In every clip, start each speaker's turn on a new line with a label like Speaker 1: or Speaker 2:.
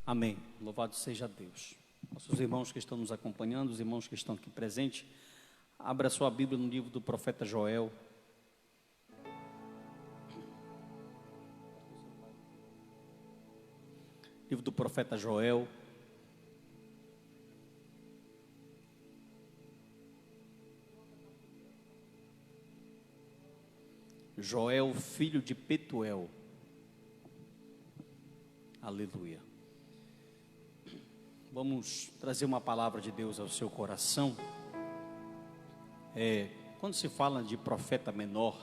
Speaker 1: Amém. Louvado seja Deus. Nossos irmãos que estão nos acompanhando, os irmãos que estão aqui presentes, abra sua Bíblia no livro do profeta Joel. Livro do profeta Joel. Joel, filho de Petuel. Aleluia. Vamos trazer uma palavra de Deus ao seu coração. Quando se fala de profeta menor,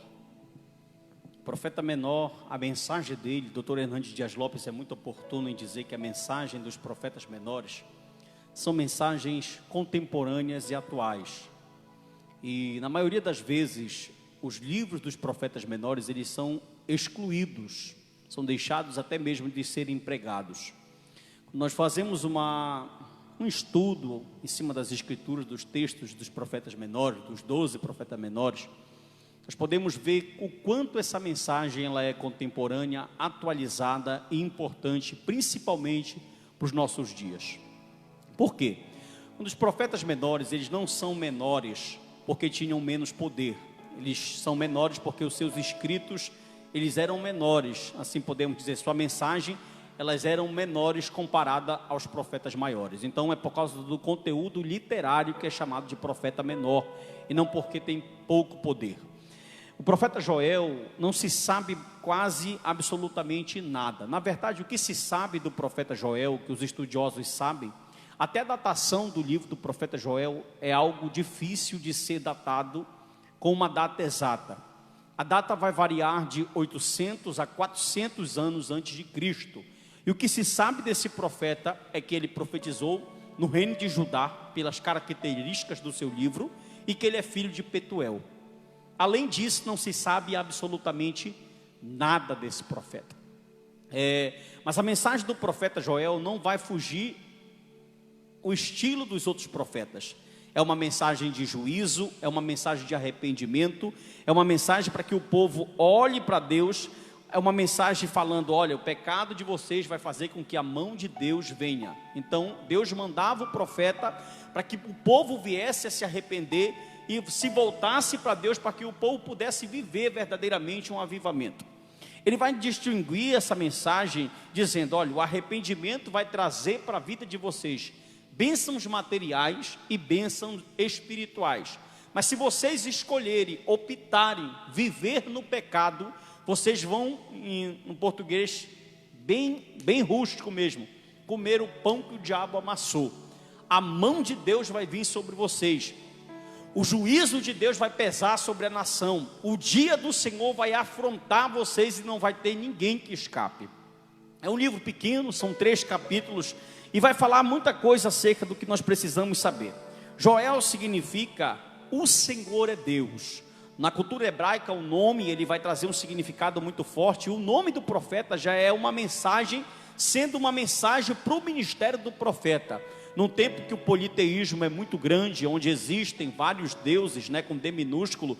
Speaker 1: a mensagem dele, Dr. Hernandes Dias Lopes é muito oportuno em dizer que a mensagem dos profetas menores são mensagens contemporâneas e atuais. E na maioria das vezes, os livros dos profetas menores, eles são excluídos, são deixados até mesmo de serem empregados. Nós fazemos um estudo em cima das escrituras, dos textos dos profetas menores, dos 12 profetas menores. Nós podemos ver o quanto essa mensagem ela é contemporânea, atualizada e importante, principalmente para os nossos dias. Por quê? Os profetas menores, eles não são menores porque tinham menos poder. Eles são menores porque os seus escritos, eles eram menores, assim podemos dizer, sua mensagem, elas eram menores comparada aos profetas maiores. Então é por causa do conteúdo literário que é chamado de profeta menor, e não porque tem pouco poder. O profeta Joel não se sabe quase absolutamente nada. Na verdade, o que se sabe do profeta Joel, que os estudiosos sabem, até a datação do livro do profeta Joel é algo difícil de ser datado com uma data exata. A data vai variar de 800 a 400 anos antes de Cristo. E o que se sabe desse profeta é que ele profetizou no reino de Judá, pelas características do seu livro, e que ele é filho de Petuel. Além disso, não se sabe absolutamente nada desse profeta. Mas a mensagem do profeta Joel não vai fugir o estilo dos outros profetas. É uma mensagem de juízo, é uma mensagem de arrependimento, é uma mensagem para que o povo olhe para Deus, é uma mensagem falando, olha, o pecado de vocês vai fazer com que a mão de Deus venha. Então, Deus mandava o profeta para que o povo viesse a se arrepender e se voltasse para Deus, para que o povo pudesse viver verdadeiramente um avivamento. Ele vai distinguir essa mensagem dizendo, olha, o arrependimento vai trazer para a vida de vocês bênçãos materiais e bênçãos espirituais. Mas se vocês escolherem, optarem, viver no pecado, vocês vão, em português bem rústico mesmo, comer o pão que o diabo amassou. A mão de Deus vai vir sobre vocês. O juízo de Deus vai pesar sobre a nação. O dia do Senhor vai afrontar vocês e não vai ter ninguém que escape. É um livro pequeno, são 3 capítulos, e vai falar muita coisa acerca do que nós precisamos saber. Joel significa, o Senhor é Deus. Na cultura hebraica, o nome, ele vai trazer um significado muito forte. O nome do profeta já é uma mensagem, sendo uma mensagem para o ministério do profeta. Num tempo que o politeísmo é muito grande, onde existem vários deuses, com D minúsculo,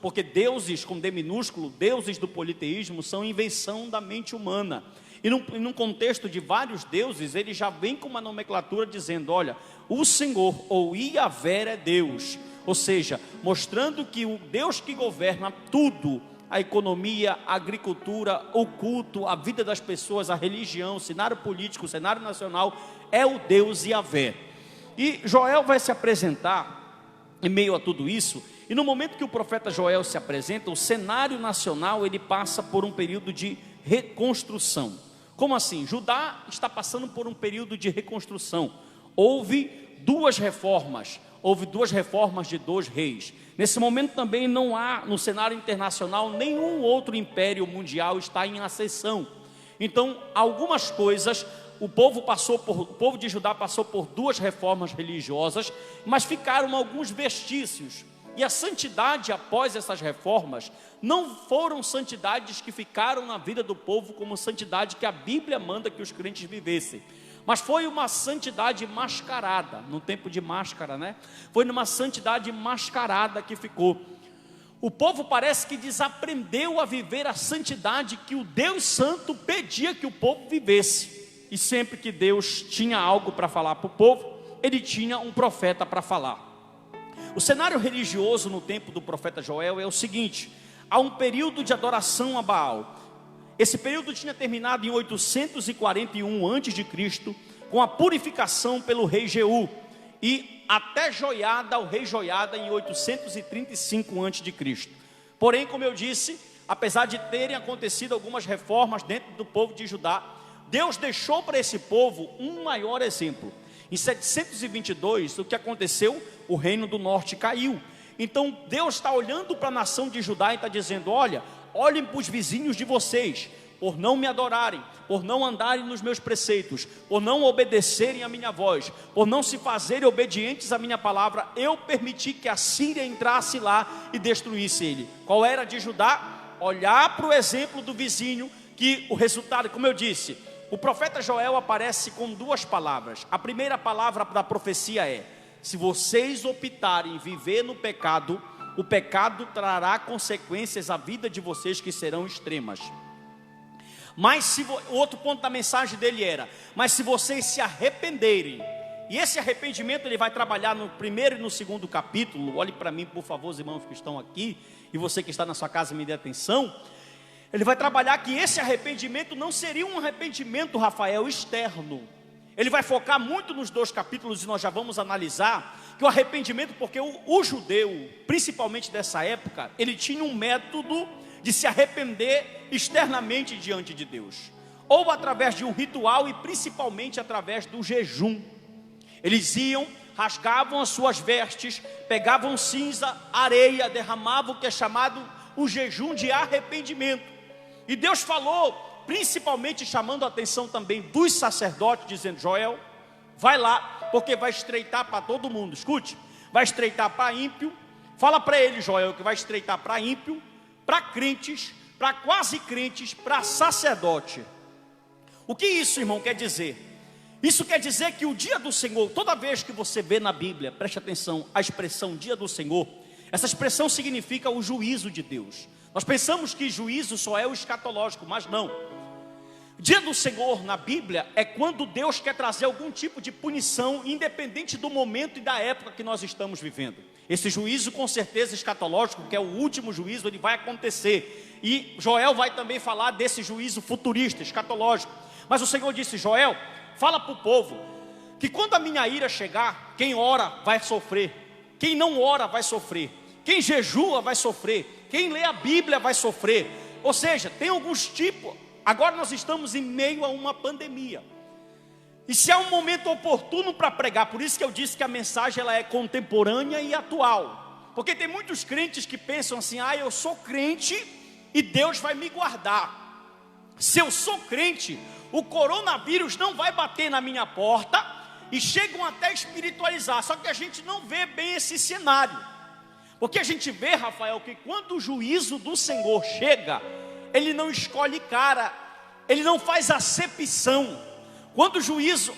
Speaker 1: porque deuses com D minúsculo, deuses do politeísmo, são invenção da mente humana. E num contexto de vários deuses, ele já vem com uma nomenclatura dizendo, olha, o Senhor ou Iavé é Deus. Ou seja, mostrando que o Deus que governa tudo, a economia, a agricultura, o culto, a vida das pessoas, a religião, o cenário político, o cenário nacional, é o Deus Iavé. E Joel vai se apresentar em meio a tudo isso, e no momento que o profeta Joel se apresenta, o cenário nacional ele passa por um período de reconstrução. Como assim? Judá está passando por um período de reconstrução. Houve duas reformas de 2 reis. Nesse momento também não há no cenário internacional nenhum outro império mundial está em ascensão. Então, algumas coisas o povo de Judá passou por 2 reformas religiosas, mas ficaram alguns vestícios. E a santidade após essas reformas não foram santidades que ficaram na vida do povo como santidade que a Bíblia manda que os crentes vivessem. Mas foi uma santidade mascarada, no tempo de máscara, Foi numa santidade mascarada que ficou. O povo parece que desaprendeu a viver a santidade que o Deus Santo pedia que o povo vivesse. e sempre que Deus tinha algo para falar para o povo, ele tinha um profeta para falar. O cenário religioso no tempo do profeta Joel é o seguinte: há um período de adoração a Baal. Esse período tinha terminado em 841 a.C., com a purificação pelo rei Jeú, e até Joiada, o rei Joiada, em 835 a.C. Porém, como eu disse, apesar de terem acontecido algumas reformas dentro do povo de Judá, Deus deixou para esse povo um maior exemplo. Em 722, o que aconteceu? O reino do norte caiu. Então Deus está olhando para a nação de Judá e está dizendo: olhem para os vizinhos de vocês, por não me adorarem, por não andarem nos meus preceitos, por não obedecerem a minha voz, por não se fazerem obedientes à minha palavra, eu permiti que a Síria entrasse lá e destruísse ele. Qual era de Judá? Olhar para o exemplo do vizinho, que o resultado, como eu disse, o profeta Joel aparece com duas palavras. A primeira palavra da profecia é: se vocês optarem viver no pecado, o pecado trará consequências à vida de vocês que serão extremas. Mas o outro ponto da mensagem dele era: mas se vocês se arrependerem, e esse arrependimento ele vai trabalhar no primeiro e no segundo capítulo. Olhe para mim, por favor, os irmãos que estão aqui, e você que está na sua casa, me dê atenção. Ele vai trabalhar que esse arrependimento não seria um arrependimento, Rafael, externo. Ele vai focar muito nos dois capítulos, e nós já vamos analisar que o arrependimento, porque o judeu, principalmente dessa época, ele tinha um método de se arrepender externamente diante de Deus, ou através de um ritual, e principalmente através do jejum. Eles iam, rasgavam as suas vestes, pegavam cinza, areia, derramavam o que é chamado o jejum de arrependimento. E Deus falou, principalmente chamando a atenção também dos sacerdotes, dizendo: Joel, vai lá, porque vai estreitar para todo mundo. Escute, vai estreitar para ímpio. Fala para ele, Joel, que vai estreitar para ímpio, para crentes, para quase crentes, para sacerdote. O que isso, irmão, quer dizer? Isso quer dizer que o dia do Senhor, toda vez que você vê na Bíblia, preste atenção, a expressão dia do Senhor, essa expressão significa o juízo de Deus. Nós pensamos que juízo só é o escatológico, mas não. Dia do Senhor na Bíblia é quando Deus quer trazer algum tipo de punição, independente do momento e da época que nós estamos vivendo. Esse juízo, com certeza escatológico, que é o último juízo, ele vai acontecer. E Joel vai também falar desse juízo futurista, escatológico. Mas o Senhor disse: Joel, fala para o povo que quando a minha ira chegar, quem ora vai sofrer, quem não ora vai sofrer, quem jejua vai sofrer, quem lê a Bíblia vai sofrer. Ou seja, tem alguns tipos. Agora nós estamos em meio a uma pandemia, e se há um momento oportuno para pregar, por isso que eu disse que a mensagem ela é contemporânea e atual, porque tem muitos crentes que pensam assim: eu sou crente e Deus vai me guardar. Se eu sou crente, o coronavírus não vai bater na minha porta, e chegam até a espiritualizar. Só que a gente não vê bem esse cenário, porque a gente vê, Rafael, que quando o juízo do Senhor chega, ele não escolhe cara, ele não faz acepção. Quando o juízo,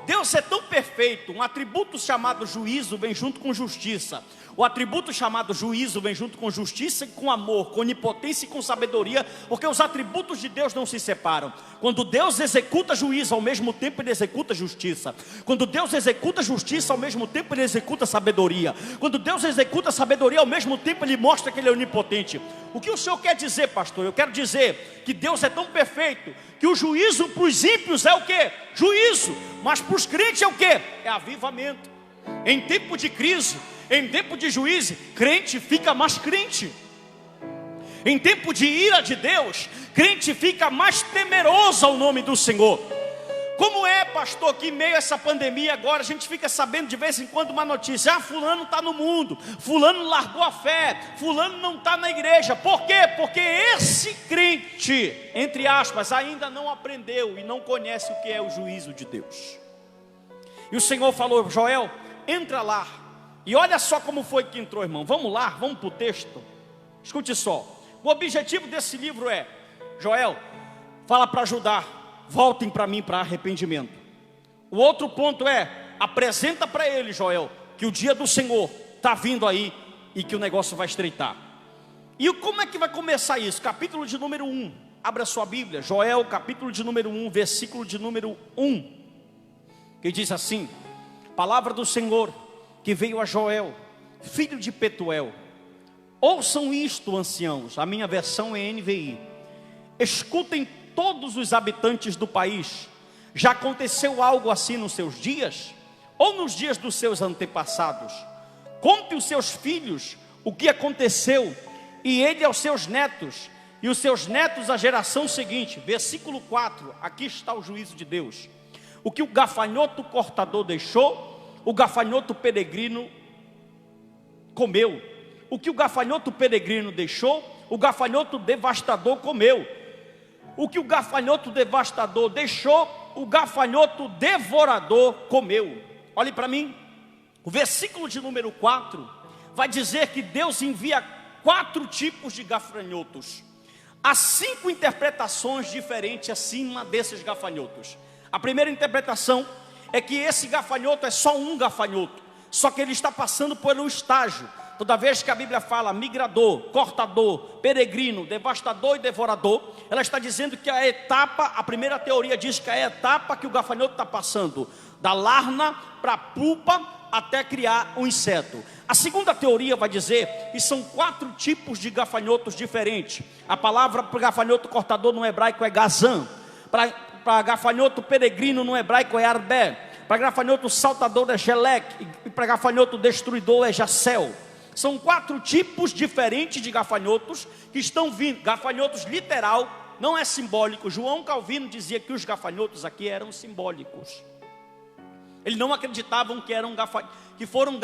Speaker 1: Deus é tão perfeito, um atributo chamado juízo vem junto com justiça. O atributo chamado juízo vem junto com justiça e com amor, com onipotência e com sabedoria, porque os atributos de Deus não se separam. Quando Deus executa juízo, ao mesmo tempo ele executa justiça. Quando Deus executa justiça, ao mesmo tempo ele executa sabedoria. Quando Deus executa sabedoria, ao mesmo tempo ele mostra que ele é onipotente. O que o Senhor quer dizer, pastor? Eu quero dizer que Deus é tão perfeito que o juízo para os ímpios é o quê? Juízo. Mas para os crentes é o quê? É avivamento. Em tempo de crise, em tempo de juízo, crente fica mais crente. Em tempo de ira de Deus, crente fica mais temeroso ao nome do Senhor. Como é, pastor, que em meio a essa pandemia agora a gente fica sabendo de vez em quando uma notícia: fulano está no mundo, fulano largou a fé, fulano não está na igreja. Por quê? Porque esse crente, entre aspas, ainda não aprendeu e não conhece o que é o juízo de Deus. E o Senhor falou: Joel, entra lá. E olha só como foi que entrou, irmão. Vamos lá, vamos para o texto. Escute só. O objetivo desse livro é: Joel, fala para Judá, voltem para mim para arrependimento. O outro ponto é: apresenta para ele, Joel, que o dia do Senhor está vindo aí e que o negócio vai estreitar. E como é que vai começar isso? Capítulo de número 1. Abra sua Bíblia, Joel, capítulo de número 1, versículo de número 1, que diz assim: palavra do Senhor que veio a Joel, filho de Petuel. Ouçam isto, anciãos, a minha versão é NVI. Escutem todos os habitantes do país. Já aconteceu algo assim nos seus dias? Ou nos dias dos seus antepassados? Conte os seus filhos o que aconteceu, e ele aos seus netos, e os seus netos à geração seguinte. Versículo 4, aqui está o juízo de Deus. O que o gafanhoto cortador deixou, o gafanhoto peregrino comeu. O que o gafanhoto peregrino deixou, o gafanhoto devastador comeu. O que o gafanhoto devastador deixou, o gafanhoto devorador comeu. Olhe para mim, o versículo de número 4 vai dizer que Deus envia 4 tipos de gafanhotos. Há 5 interpretações diferentes acima desses gafanhotos. A primeira interpretação é que esse gafanhoto é só um gafanhoto, só que ele está passando por um estágio. Toda vez que a Bíblia fala migrador, cortador, peregrino, devastador e devorador, ela está dizendo que a etapa, a primeira teoria diz que é a etapa que o gafanhoto está passando, da larna para a pupa até criar um inseto. A segunda teoria vai dizer que são 4 tipos de gafanhotos diferentes. A palavra para gafanhoto cortador no hebraico é gazan, para gafanhoto peregrino no hebraico é arbé, para gafanhoto saltador é gelec, e para gafanhoto destruidor é jacel. São 4 tipos diferentes de gafanhotos que estão vindo. Gafanhotos literal, não é simbólico. João Calvino dizia que os gafanhotos aqui eram simbólicos. Eles não acreditavam que foram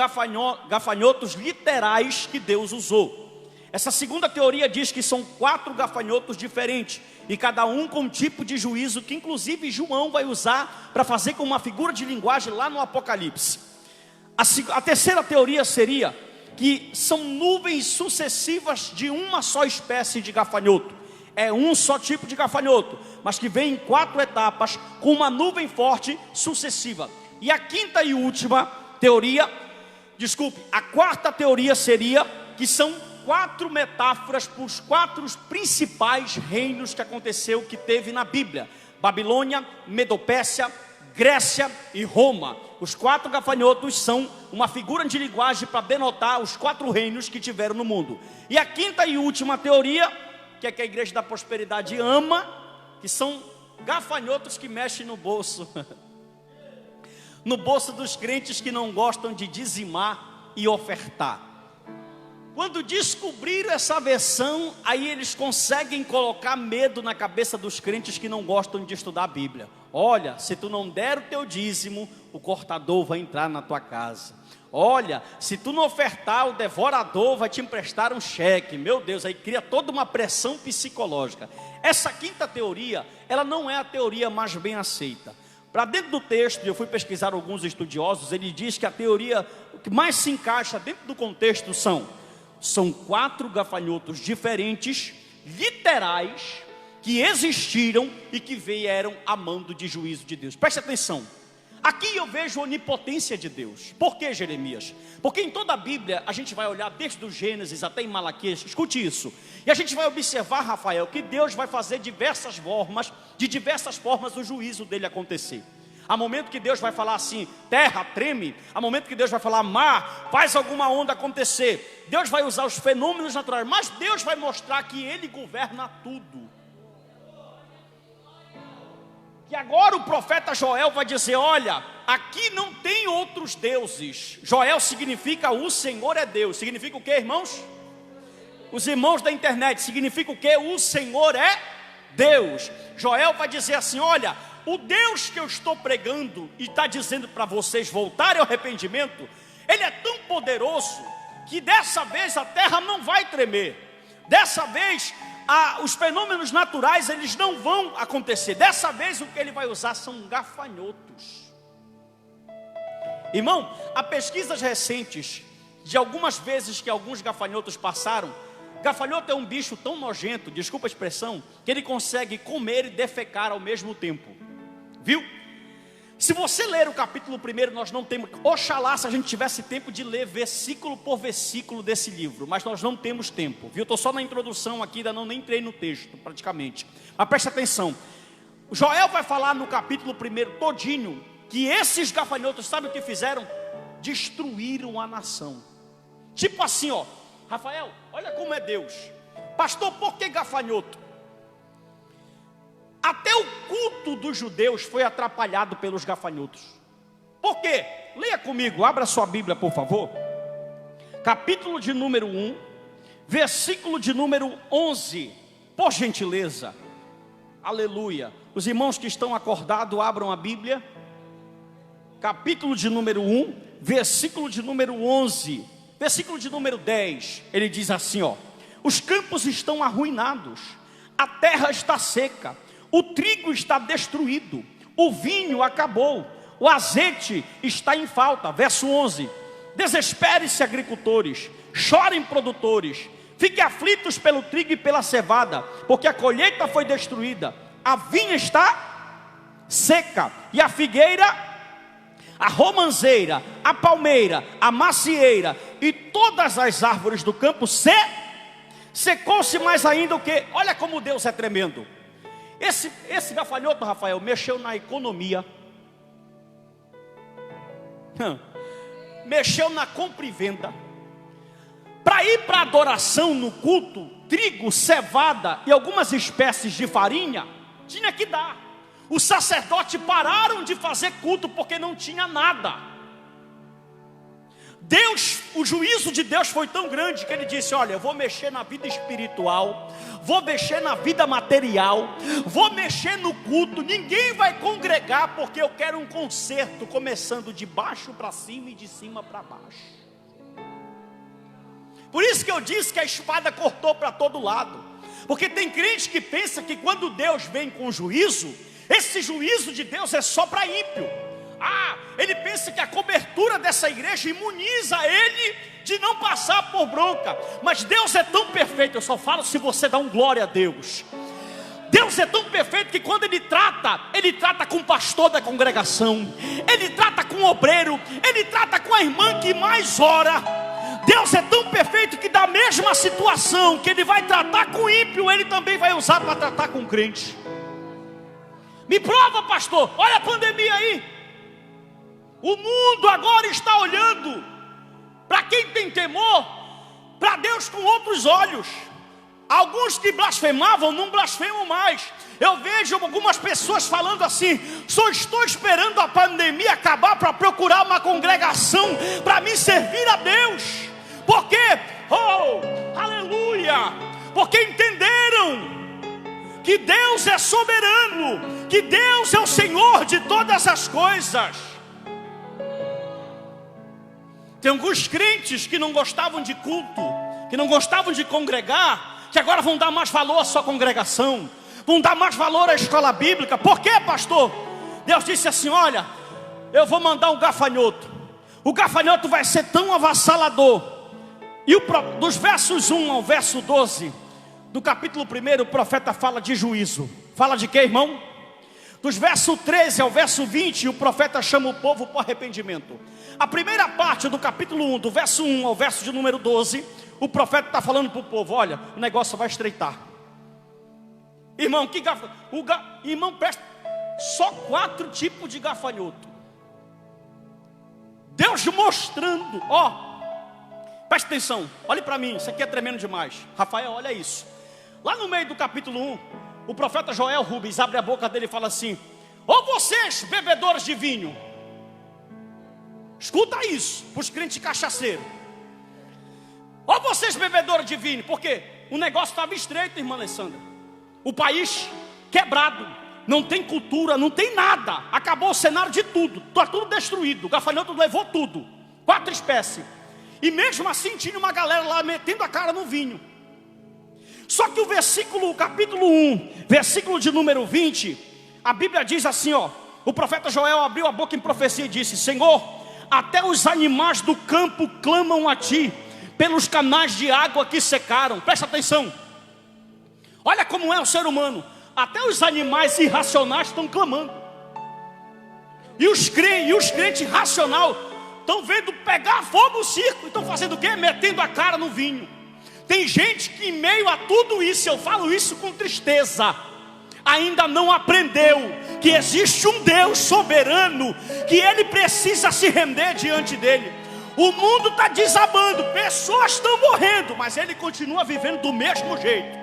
Speaker 1: gafanhotos literais que Deus usou. Essa segunda teoria diz que são 4 gafanhotos diferentes, e cada um com um tipo de juízo que inclusive João vai usar para fazer com uma figura de linguagem lá no Apocalipse. A terceira teoria seria que são nuvens sucessivas de uma só espécie de gafanhoto. É um só tipo de gafanhoto, mas que vem em 4 etapas, com uma nuvem forte sucessiva. E a quinta e última teoria, a quarta teoria seria que são 4 metáforas para os 4 principais reinos que teve na Bíblia: Babilônia, Medopécia, Grécia e Roma. Os 4 gafanhotos são uma figura de linguagem para denotar os 4 reinos que tiveram no mundo. E a quinta e última teoria, que é que a Igreja da Prosperidade ama, que são gafanhotos que mexem no bolso. No bolso dos crentes que não gostam de dizimar e ofertar. Quando descobriram essa versão, aí eles conseguem colocar medo na cabeça dos crentes que não gostam de estudar a Bíblia. Olha, se tu não der o teu dízimo, o cortador vai entrar na tua casa. Olha, se tu não ofertar, o devorador vai te emprestar um cheque. Meu Deus, aí cria toda uma pressão psicológica. Essa quinta teoria, ela não é a teoria mais bem aceita. Para dentro do texto, eu fui pesquisar alguns estudiosos, ele diz que a teoria que mais se encaixa dentro do contexto são 4 gafanhotos diferentes, literais, que existiram e que vieram a mando de juízo de Deus. Preste atenção, aqui eu vejo a onipotência de Deus. Por que, Jeremias? Porque em toda a Bíblia, a gente vai olhar desde o Gênesis até em Malaquias, escute isso, e a gente vai observar, Rafael, que Deus vai fazer de diversas formas o juízo dele acontecer. Há momento que Deus vai falar assim, terra treme. Há momento que Deus vai falar, mar, faz alguma onda acontecer. Deus vai usar os fenômenos naturais, mas Deus vai mostrar que Ele governa tudo. E agora o profeta Joel vai dizer, olha, aqui não tem outros deuses. Joel significa o Senhor é Deus. Significa o que, irmãos? Os irmãos da internet, significa o que? O Senhor é Deus. Joel vai dizer assim, olha, o Deus que eu estou pregando e está dizendo para vocês voltarem ao arrependimento, Ele é tão poderoso que dessa vez a terra não vai tremer. Dessa vez os fenômenos naturais eles não vão acontecer. Dessa vez o que Ele vai usar são gafanhotos. Irmão, há pesquisas recentes de algumas vezes que alguns gafanhotos passaram. Gafanhoto é um bicho tão nojento, desculpa a expressão, que ele consegue comer e defecar ao mesmo tempo. Viu? Se você ler o capítulo 1, nós não temos, oxalá se a gente tivesse tempo de ler versículo por versículo desse livro, mas nós não temos tempo, viu? Estou só na introdução aqui, ainda nem entrei no texto praticamente. Mas preste atenção, Joel vai falar no capítulo 1 todinho, que esses gafanhotos, sabe o que fizeram? Destruíram a nação. Tipo assim, ó, Rafael, olha como é Deus. Pastor, por que gafanhoto? Até o culto dos judeus foi atrapalhado pelos gafanhotos. Por quê? Leia comigo, abra sua Bíblia, por favor. Capítulo de número 1, versículo de número 11. Por gentileza. Aleluia. Os irmãos que estão acordados, abram a Bíblia. Capítulo de número 1, versículo de número 11. Versículo de número 10. Ele diz assim, ó: os campos estão arruinados, a terra está seca, o trigo está destruído, o vinho acabou, o azeite está em falta. Verso 11: desespere-se, agricultores, chorem, produtores, fiquem aflitos pelo trigo e pela cevada, porque a colheita foi destruída, a vinha está seca, e a figueira, a romanceira, a palmeira, a macieira e todas as árvores do campo secou-se. Mais ainda o que? Olha como Deus é tremendo. Esse gafanhoto, Rafael, mexeu na economia, mexeu na compra e venda. Para ir para adoração no culto, trigo, cevada e algumas espécies de farinha tinha que dar. Os sacerdotes pararam de fazer culto porque não tinha nada. O juízo de Deus foi tão grande que ele disse: olha, eu vou mexer na vida espiritual, vou mexer na vida material, vou mexer no culto, ninguém vai congregar, porque eu quero um concerto começando de baixo para cima e de cima para baixo. Por isso que eu disse que a espada cortou para todo lado, porque tem crente que pensa que quando Deus vem com juízo, esse juízo de Deus é só para ímpio. Ele pensa que a cobertura dessa igreja imuniza ele de não passar por bronca. Mas Deus é tão perfeito, eu só falo se você dá um glória a Deus. Deus é tão perfeito que quando Ele trata com o pastor da congregação, Ele trata com o obreiro, Ele trata com a irmã que mais ora. Deus é tão perfeito que da mesma situação que Ele vai tratar com o ímpio, Ele também vai usar para tratar com o crente. Me prova, pastor, olha a pandemia aí. O mundo agora está olhando para quem tem temor, para Deus com outros olhos. Alguns que blasfemavam não blasfemam mais. Eu vejo algumas pessoas falando assim: só estou esperando a pandemia acabar para procurar uma congregação para me servir a Deus. Por quê? Oh, aleluia! Porque entenderam que Deus é soberano, que Deus é o Senhor de todas as coisas. Tem alguns crentes que não gostavam de culto, que não gostavam de congregar, que agora vão dar mais valor à sua congregação, vão dar mais valor à escola bíblica. Por quê, pastor? Deus disse assim: olha, eu vou mandar um gafanhoto. O gafanhoto vai ser tão avassalador. E dos versos 1 ao verso 12 do capítulo 1, o profeta fala de juízo. Fala de quê, irmão? Dos versos 13 ao verso 20, o profeta chama o povo para o arrependimento. A primeira parte do capítulo 1, do verso 1 ao verso de número 12, o profeta está falando para o povo: olha, o negócio vai estreitar. Irmão, irmão, presta, só 4 tipos de gafanhoto. Deus mostrando, presta atenção, olhe para mim, isso aqui é tremendo demais. Rafael, olha isso. Lá no meio do capítulo 1, o profeta Joel Rubens abre a boca dele e fala assim: ó vocês, bebedores de vinho. Escuta isso, para os crentes cachaceiros. Ó vocês, bebedores de vinho. Porque o negócio estava estreito, irmã Alessandra. O país quebrado, não tem cultura, não tem nada. Acabou o cenário de tudo, está tudo destruído. O gafanhoto levou tudo, 4 espécies. E mesmo assim tinha uma galera lá metendo a cara no vinho. Só que o capítulo 1, versículo de número 20, a Bíblia diz assim, o profeta Joel abriu a boca em profecia e disse: Senhor, até os animais do campo clamam a ti, pelos canais de água que secaram. Presta atenção. Olha como é o ser humano. Até os animais irracionais estão clamando. E os crentes racional estão vendo pegar fogo o circo. E estão fazendo o quê? Metendo a cara no vinho. Tem gente que em meio a tudo isso, eu falo isso com tristeza, ainda não aprendeu que existe um Deus soberano, que Ele precisa se render diante dele. O mundo está desabando, pessoas estão morrendo, mas Ele continua vivendo do mesmo jeito.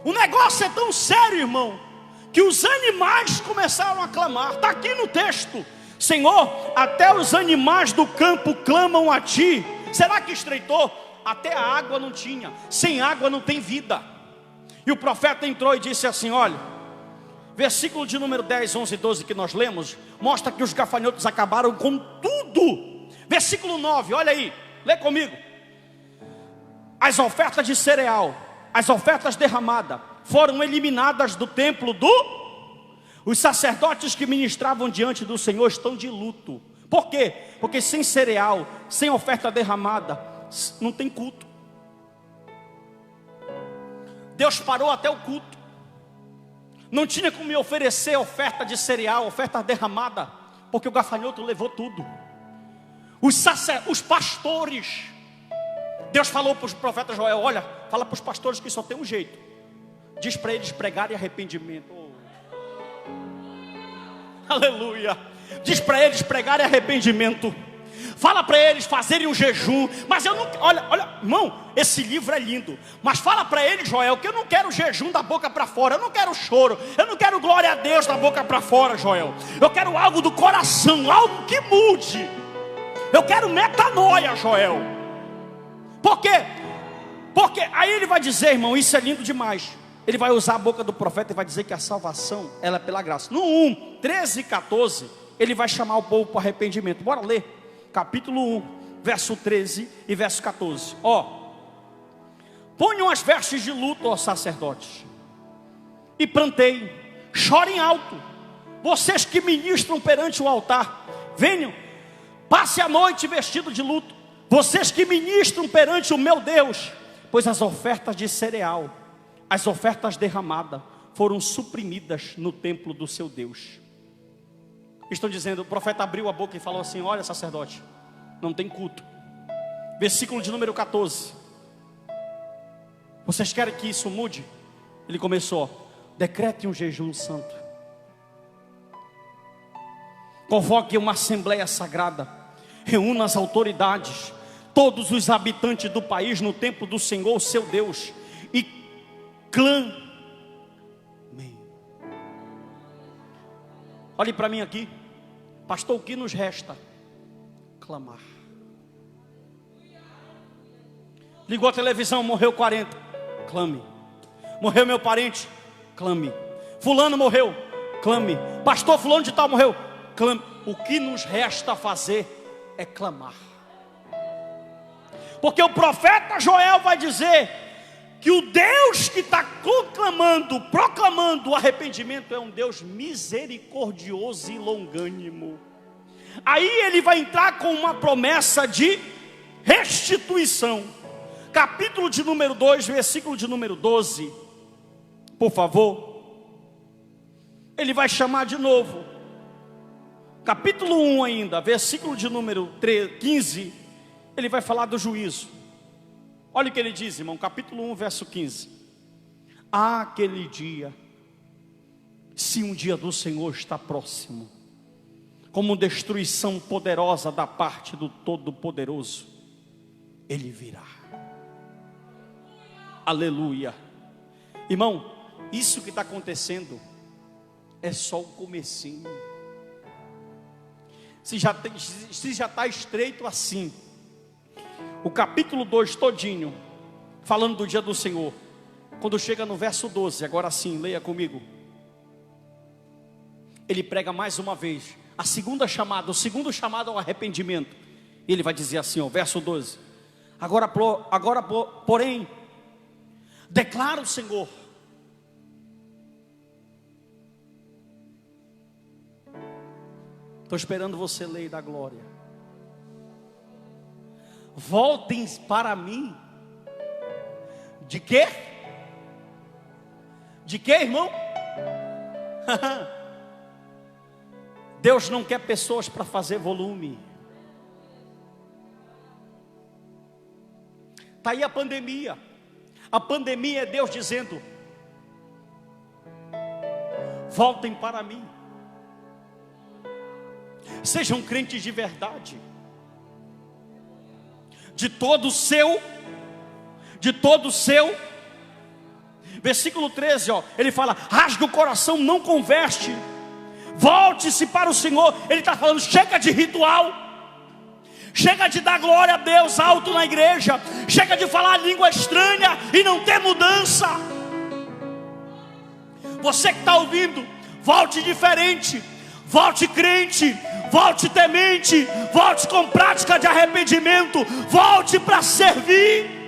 Speaker 1: O negócio é tão sério, irmão, que os animais começaram a clamar. Está aqui no texto: Senhor, até os animais do campo clamam a Ti. Será que estreitou? Até a água não tinha. Sem água não tem vida. E o profeta entrou e disse assim: olha, versículo de número 10, 11 e 12 que nós lemos, mostra que os gafanhotos acabaram com tudo. Versículo 9, olha aí, lê comigo. As ofertas de cereal, as ofertas derramadas, foram eliminadas do templo Os sacerdotes que ministravam diante do Senhor estão de luto. Por quê? Porque sem cereal, sem oferta derramada, não tem culto. Deus parou até o culto. Não tinha como me oferecer oferta de cereal, oferta derramada, porque o gafanhoto levou tudo. Os pastores, Deus falou para os profetas Joel: olha, fala para os pastores que só tem um jeito. Diz para eles pregarem arrependimento. Aleluia. Diz para eles pregarem arrependimento. Fala para eles fazerem um jejum. Mas eu não, olha, irmão, esse livro é lindo. Mas fala para eles, Joel, que eu não quero jejum da boca para fora. Eu não quero choro. Eu não quero glória a Deus da boca para fora, Joel. Eu quero algo do coração, algo que mude. Eu quero metanoia, Joel. Por quê? Porque aí ele vai dizer, irmão, isso é lindo demais. Ele vai usar a boca do profeta e vai dizer que a salvação, ela é pela graça. No 1, 13 e 14, ele vai chamar o povo para arrependimento. Bora ler. Capítulo 1, verso 13 e verso 14. Ponham as vestes de luto, ó sacerdotes, e planteiem, chorem alto, vocês que ministram perante o altar. Venham, passe a noite vestido de luto, vocês que ministram perante o meu Deus, pois as ofertas de cereal, as ofertas derramadas, foram suprimidas no templo do seu Deus. Estão dizendo, o profeta abriu a boca e falou assim: olha, sacerdote, não tem culto. Versículo de número 14. Vocês querem que isso mude? Ele começou: decrete um jejum santo, convoque uma assembleia sagrada, reúna as autoridades, todos os habitantes do país no templo do Senhor, seu Deus, e clamem. Olhe para mim aqui, pastor, o que nos resta? Clamar. Ligou a televisão, morreu 40, clame. Morreu meu parente, clame. Fulano morreu, clame. Pastor fulano de tal morreu, clame. O que nos resta fazer é clamar. Porque o profeta Joel vai dizer que o Deus que está proclamando o arrependimento é um Deus misericordioso e longânimo. Aí ele vai entrar com uma promessa de restituição. Capítulo de número 2, versículo de número 12, por favor. Ele vai chamar de novo. Capítulo 1 ainda, versículo de número 15, ele vai falar do juízo. Olha o que ele diz, irmão, capítulo 1, verso 15. Aquele dia, se um dia do Senhor está próximo, como destruição poderosa da parte do Todo-Poderoso, Ele virá. Aleluia. Irmão, isso que está acontecendo é só o comecinho. Se já está estreito assim, o capítulo 2 todinho, falando do dia do Senhor, quando chega no verso 12, agora sim, leia comigo. Ele prega mais uma vez a segunda chamada, o segundo chamado ao arrependimento. E ele vai dizer assim, ó, verso 12: agora porém, declara o Senhor, estou esperando você ler da glória. Voltem para mim. De quê? De quê, irmão? Deus não quer pessoas para fazer volume. Está aí a pandemia. A pandemia é Deus dizendo: voltem para mim. Sejam crentes de verdade. De todo o seu. Versículo 13, ó, ele fala: rasga o coração, não converte. Volte-se para o Senhor. Ele está falando: chega de ritual. Chega de dar glória a Deus alto na igreja. Chega de falar língua estranha e não ter mudança. Você que está ouvindo, volte diferente. Volte crente. Volte temente. Volte com prática de arrependimento. Volte para servir.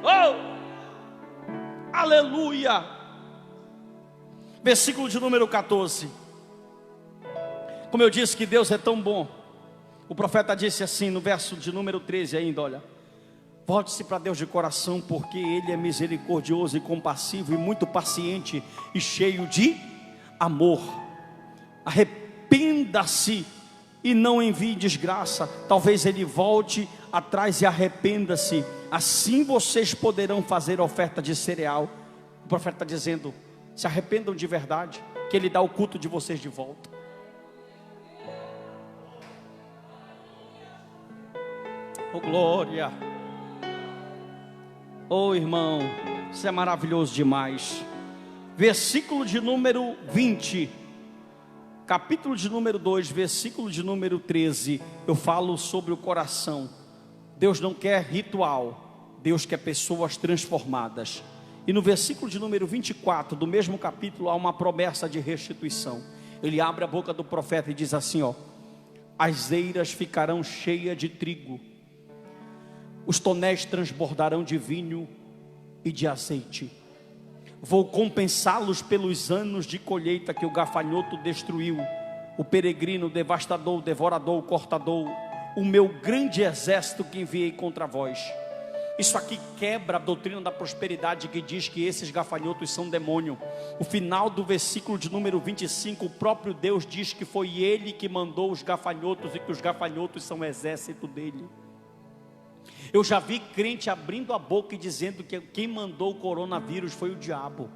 Speaker 1: Oh! Aleluia! Versículo de número 14. Como eu disse que Deus é tão bom, o profeta disse assim no verso de número 13 ainda, olha: volte-se para Deus de coração, porque Ele é misericordioso e compassivo e muito paciente e cheio de amor. Arrependa-se e não envie desgraça. Talvez Ele volte atrás e arrependa-se. Assim vocês poderão fazer oferta de cereal. O profeta está dizendo: se arrependam de verdade, que Ele dá o culto de vocês de volta. Oh glória! Oh irmão, isso é maravilhoso demais. Versículo de número 20, capítulo de número 2, versículo de número 13. Eu falo sobre o coração. Deus não quer ritual, Deus quer pessoas transformadas. E no versículo de número 24 do mesmo capítulo há uma promessa de restituição. Ele abre a boca do profeta e diz assim, ó: as eiras ficarão cheias de trigo, os tonéis transbordarão de vinho e de azeite. Vou compensá-los pelos anos de colheita que o gafanhoto destruiu, o peregrino, o devastador, o devorador, o cortador, o meu grande exército que enviei contra vós. Isso aqui quebra a doutrina da prosperidade que diz que esses gafanhotos são demônio. O final do versículo de número 25, o próprio Deus diz que foi Ele que mandou os gafanhotos e que os gafanhotos são o exército dele. Eu já vi crente abrindo a boca e dizendo que quem mandou o coronavírus foi o diabo.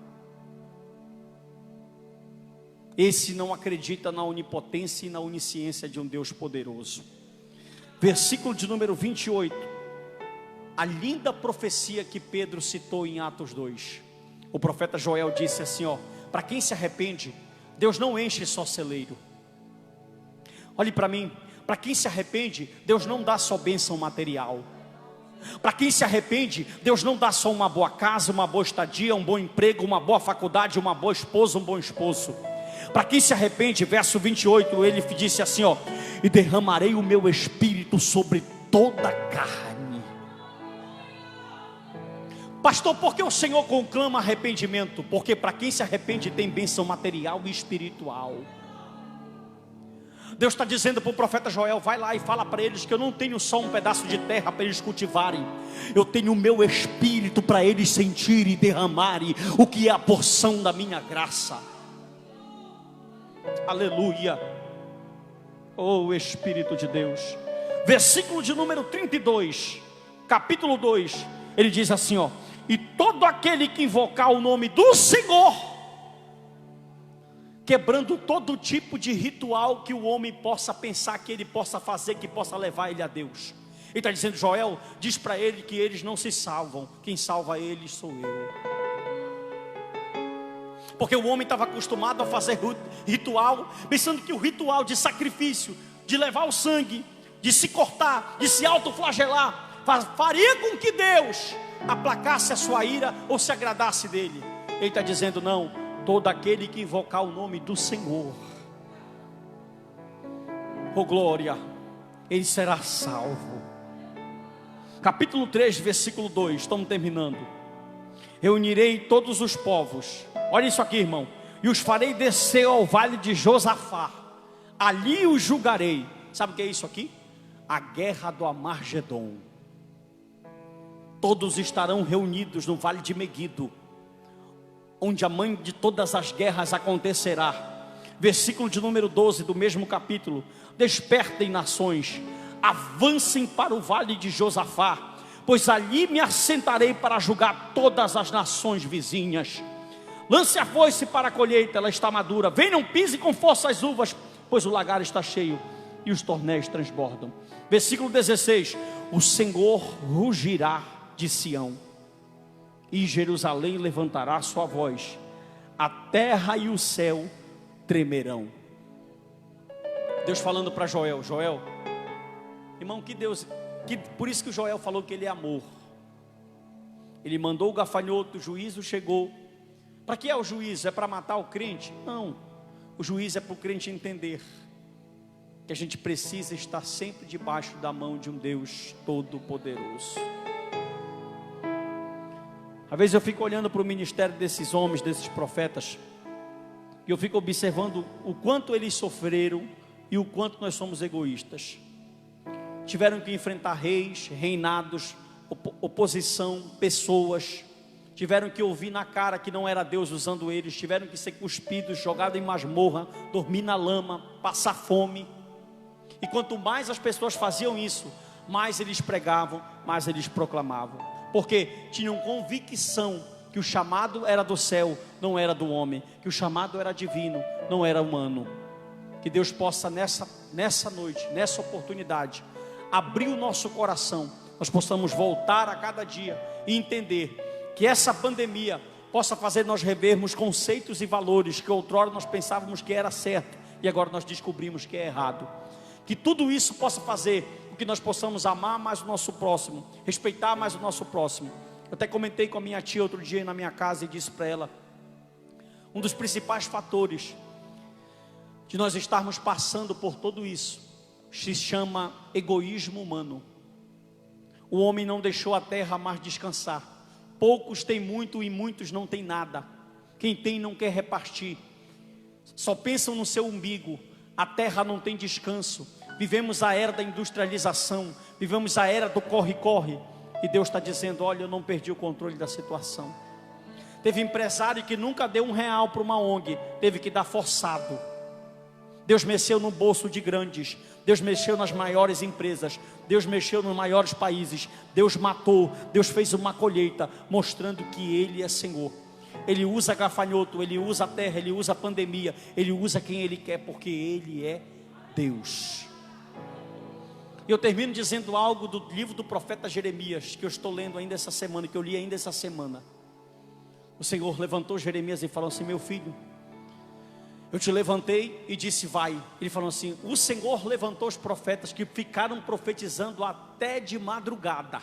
Speaker 1: Esse não acredita na onipotência e na onisciência de um Deus poderoso. Versículo de número 28. A linda profecia que Pedro citou em Atos 2. O profeta Joel disse assim, ó: para quem se arrepende, Deus não enche só celeiro. Olhe para mim, para quem se arrepende, Deus não dá só bênção material. Para quem se arrepende, Deus não dá só uma boa casa, uma boa estadia, um bom emprego, uma boa faculdade, uma boa esposa, um bom esposo. Para quem se arrepende, verso 28, ele disse assim, ó: e derramarei o meu espírito sobre toda a carne. Pastor, por que o Senhor conclama arrependimento? Porque para quem se arrepende tem bênção material e espiritual. Deus está dizendo para o profeta Joel: vai lá e fala para eles que eu não tenho só um pedaço de terra para eles cultivarem, eu tenho o meu espírito para eles sentirem e derramarem o que é a porção da minha graça. Aleluia. Oh Espírito de Deus. Versículo de número 32, capítulo 2, ele diz assim, ó: e todo aquele que invocar o nome do Senhor, quebrando todo tipo de ritual que o homem possa pensar que ele possa fazer, que possa levar ele a Deus. Ele está dizendo: Joel, diz para ele que eles não se salvam, quem salva eles sou eu. Porque o homem estava acostumado a fazer ritual, pensando que o ritual de sacrifício, de levar o sangue, de se cortar, de se autoflagelar, faria com que Deus aplacasse a sua ira ou se agradasse dele. Ele está dizendo: não, todo aquele que invocar o nome do Senhor, oh glória, ele será salvo. Capítulo 3, versículo 2, estamos terminando. Reunirei todos os povos, olha isso aqui, irmão, e os farei descer ao vale de Josafá, ali os julgarei. Sabe o que é isso aqui? A guerra do Amargedon. Todos estarão reunidos no vale de Meguido, onde a mãe de todas as guerras acontecerá. Versículo de número 12 do mesmo capítulo: despertem nações, avancem para o vale de Josafá, pois ali me assentarei para julgar todas as nações vizinhas. Lance a foice para a colheita, ela está madura. Venham, pise com força as uvas, pois o lagar está cheio e os tornéis transbordam. Versículo 16: o Senhor rugirá de Sião, e Jerusalém levantará sua voz, a terra e o céu tremerão. Deus falando para Joel: Joel, irmão, por isso que o Joel falou que ele é amor. Ele mandou o gafanhoto, o juízo chegou. Para que é o juízo? É para matar o crente? Não, o juízo é para o crente entender que a gente precisa estar sempre debaixo da mão de um Deus todo-poderoso. Às vezes eu fico olhando para o ministério desses homens, desses profetas, e eu fico observando o quanto eles sofreram e o quanto nós somos egoístas. Tiveram que enfrentar reis, reinados, oposição, pessoas. Tiveram que ouvir na cara que não era Deus usando eles. Tiveram que ser cuspidos, jogados em masmorra, dormir na lama, passar fome. E quanto mais as pessoas faziam isso, mais eles pregavam, mais eles proclamavam. Porque tinham convicção que o chamado era do céu, não era do homem. Que o chamado era divino, não era humano. Que Deus possa nessa noite, nessa oportunidade, abrir o nosso coração. Nós possamos voltar a cada dia e entender que essa pandemia possa fazer nós revermos conceitos e valores que outrora nós pensávamos que era certo e agora nós descobrimos que é errado. Que tudo isso possa fazer com que nós possamos amar mais o nosso próximo, respeitar mais o nosso próximo. Eu até comentei com a minha tia outro dia na minha casa e disse para ela: um dos principais fatores de nós estarmos passando por tudo isso se chama egoísmo humano. O homem não deixou a terra mais descansar. Poucos têm muito e muitos não têm nada. Quem tem não quer repartir, só pensam no seu umbigo. A terra não tem descanso. Vivemos a era da industrialização, vivemos a era do corre-corre. E Deus está dizendo: olha, eu não perdi o controle da situação. Teve empresário que nunca deu R$1 para uma ONG, teve que dar forçado. Deus mexeu no bolso de grandes, Deus mexeu nas maiores empresas, Deus mexeu nos maiores países, Deus matou, Deus fez uma colheita, mostrando que Ele é Senhor. Ele usa gafanhoto, Ele usa a terra, Ele usa a pandemia, Ele usa quem Ele quer, porque Ele é Deus. E eu termino dizendo algo do livro do profeta Jeremias, que eu estou lendo ainda essa semana, que eu li ainda essa semana. O Senhor levantou Jeremias e falou assim: meu filho, eu te levantei e disse vai. Ele falou assim: o Senhor levantou os profetas que ficaram profetizando até de madrugada,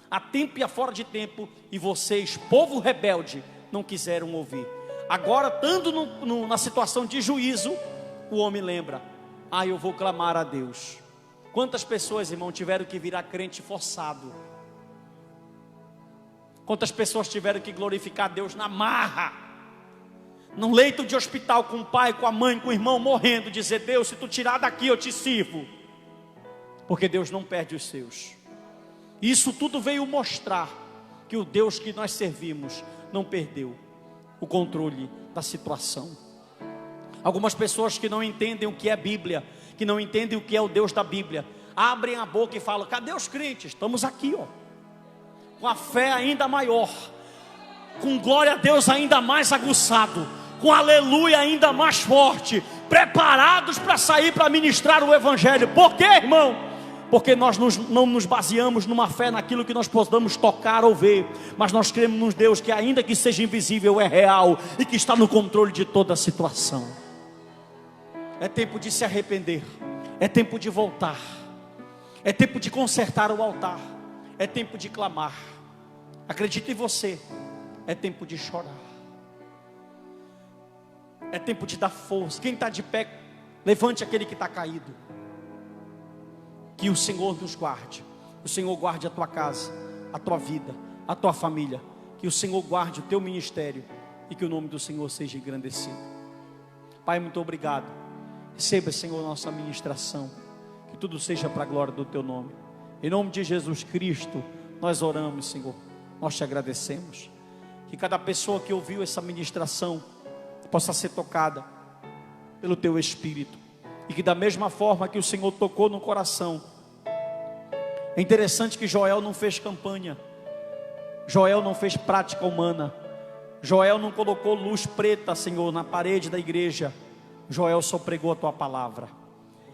Speaker 1: a tempo e a fora de tempo, e vocês, povo rebelde, não quiseram ouvir. Agora, estando na situação de juízo, o homem lembra: eu vou clamar a Deus. Quantas pessoas, irmão, tiveram que virar crente forçado? Quantas pessoas tiveram que glorificar a Deus na marra, num leito de hospital, com o pai, com a mãe, com o irmão morrendo, dizer: Deus, se tu tirar daqui eu te sirvo. Porque Deus não perde os seus. Isso tudo veio mostrar que o Deus que nós servimos não perdeu o controle da situação. Algumas pessoas que não entendem o que é Bíblia, que não entendem o que é o Deus da Bíblia, abrem a boca e falam: cadê os crentes? Estamos aqui, com a fé ainda maior, com glória a Deus ainda mais aguçado, com aleluia ainda mais forte, preparados para sair para ministrar o Evangelho. Por quê, irmão? Porque nós não nos baseamos numa fé naquilo que nós podamos tocar ou ver, mas nós cremos num Deus que, ainda que seja invisível, é real e que está no controle de toda a situação. É tempo de se arrepender, é tempo de voltar, é tempo de consertar o altar, é tempo de clamar. Acredite em você, é tempo de chorar, é tempo de dar força. Quem está de pé, levante aquele que está caído. Que o Senhor nos guarde, o Senhor guarde a tua casa, a tua vida, a tua família. Que o Senhor guarde o teu ministério e que o nome do Senhor seja engrandecido. Pai, muito obrigado. Receba, Senhor, nossa ministração, que tudo seja para a glória do teu nome. Em nome de Jesus Cristo, nós oramos, Senhor, nós te agradecemos. Que cada pessoa que ouviu essa ministração possa ser tocada pelo teu Espírito. E que da mesma forma que o Senhor tocou no coração. É interessante que Joel não fez campanha, Joel não fez prática humana, Joel não colocou luz preta, Senhor, na parede da igreja. Joel só pregou a tua palavra.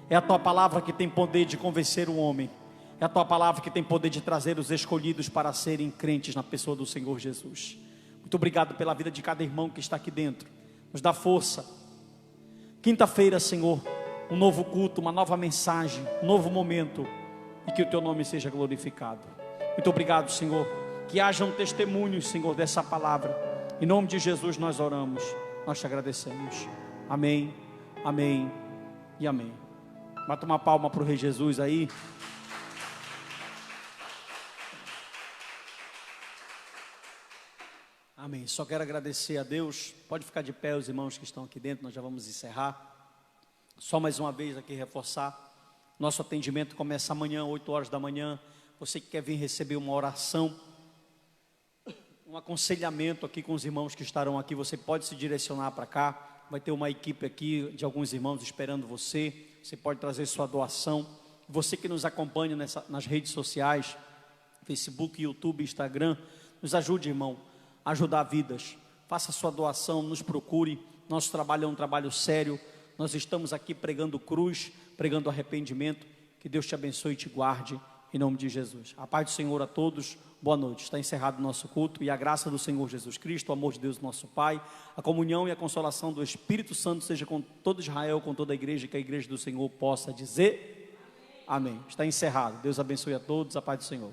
Speaker 1: É a tua palavra que tem poder de convencer o homem. É a tua palavra que tem poder de trazer os escolhidos para serem crentes na pessoa do Senhor Jesus. Muito obrigado pela vida de cada irmão que está aqui dentro. Nos dá força. Quinta-feira, Senhor, um novo culto, uma nova mensagem, um novo momento, e que o teu nome seja glorificado. Muito obrigado, Senhor. Que hajam testemunhos, Senhor, dessa palavra. Em nome de Jesus nós oramos, nós te agradecemos. Amém, amém e amém. Bata uma palma para o Rei Jesus aí. Amém. Só quero agradecer a Deus. Pode ficar de pé os irmãos que estão aqui dentro, nós já vamos encerrar. Só mais uma vez aqui reforçar. Nosso atendimento começa amanhã, 8 horas da manhã. Você que quer vir receber uma oração, um aconselhamento aqui com os irmãos que estarão aqui, você pode se direcionar para cá. Vai ter uma equipe aqui de alguns irmãos esperando você. Você pode trazer sua doação. Você que nos acompanha nas redes sociais, Facebook, YouTube, Instagram, nos ajude, irmão, a ajudar vidas. Faça sua doação, nos procure. Nosso trabalho é um trabalho sério. Nós estamos aqui pregando cruz, pregando arrependimento. Que Deus te abençoe e te guarde, em nome de Jesus. A paz do Senhor a todos, boa noite. Está encerrado o nosso culto, e a graça do Senhor Jesus Cristo, o amor de Deus nosso Pai, a comunhão e a consolação do Espírito Santo seja com todo Israel, com toda a igreja, que a igreja do Senhor possa dizer amém. Está encerrado. Deus abençoe a todos, a paz do Senhor.